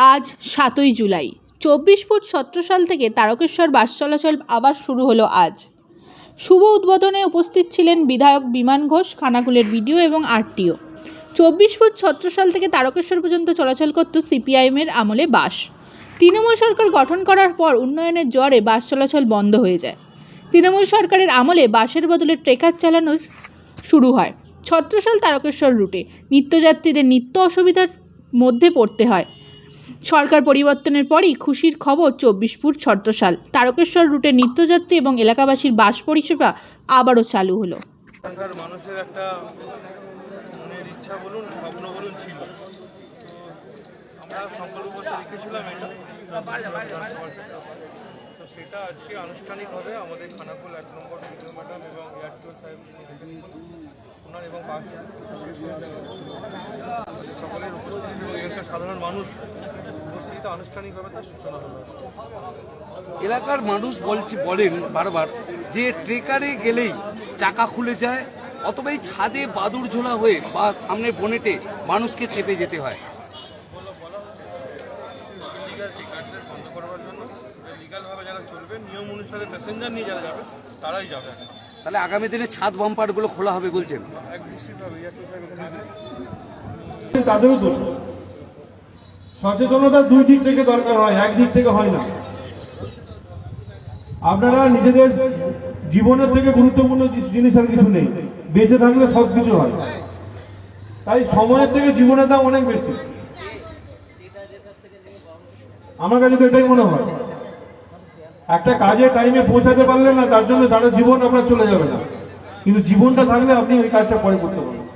আজ ৭ই জুলাই। ২৪ ফুট ছত্রসাল থেকে তারকেশ্বর বাস চলাচল আবার শুরু হলো আজ। শুভ উদ্বোধনে উপস্থিত ছিলেন বিধায়ক বিমান ঘোষ, খানাকুলের বিডিও এবং আরটিও। ২৪ ফুট ছত্রসাল থেকে তারকেশ্বর পর্যন্ত চলাচল করত সিপিআইএমের আমলে বাস। তৃণমূল সরকার গঠন করার পর উন্নয়নের জোয়ারে বাস চলাচল বন্ধ হয়ে যায়। তৃণমূল সরকারের আমলে বাসের বদলে ট্রেকার চালানো শুরু হয়। ছত্রসাল তারকেশ্বর রুটে নিত্যযাত্রীদের নিত্য অসুবিধার মধ্যে পড়তে হয়। সরকার পরিবর্তনের পরই খুশির খবর ২৪ ফুট ছত্রসাল তারকেশ্বর রুটে নিত্যযাত্রী এবং এলাকাবাসীর বাস পরিষেবা আবারও চালু হলো। মানুষের একটা মনের ইচ্ছা বলুন, স্বপ্ন বলুন ছিল, আমরা সংকল্প রেখেছিলাম এটা, তো সেটা আজকে আনুষ্ঠানিকভাবে আমাদের খানাকুল ১ নম্বর বিডিও ম্যাডাম এবং এআরটিও সাহেব ওনার এবং সকলের উপস্থিতিতে এখানকার সাধারণ মানুষ উপস্থিতিতে আনুষ্ঠানিকভাবে তার সূচনা হলো। এলাকার মানুষ বলেন বারবার যে ট্রেকারে গেলেই চাকা খুলে যায়, অথবা এই ছাদে বাদুড় ঝোলা হয়ে বা সামনে বনেটে মানুষকে চেপে যেতে হয়। ইলিগাল ট্রেকারদের বন্ধ করবার জন্য লিগালভাবে যারা চলবে, নিয়ম অনুসারে প্যাসেঞ্জার নিয়ে যারা যাবে তারাই যাবে। তাহলে আগামী দিনে ছাদ বাম্পারগুলো খোলা হবে বলছেন? তাদেরও দোষ। সচেতনতা দুই দিক থেকে দরকার হয়, একদিক থেকে হয় না। আপনারা নিজেদের জীবনের থেকে গুরুত্বপূর্ণ জিনিস আর কিছু নেই, বেঁচে থাকলে সবকিছু হয়। তাই সময়ের থেকে জীবনের দাম অনেক বেশি। আমার কাছে তো এটাই মনে হয়। একটা কাজে টাইমে পৌঁছাতে পারলেন না, তার জন্য তার জীবন আপনার চলে যাবে না, কিন্তু জীবনটা থাকলে আপনি ওই কাজটা পরে করতে পারবেন।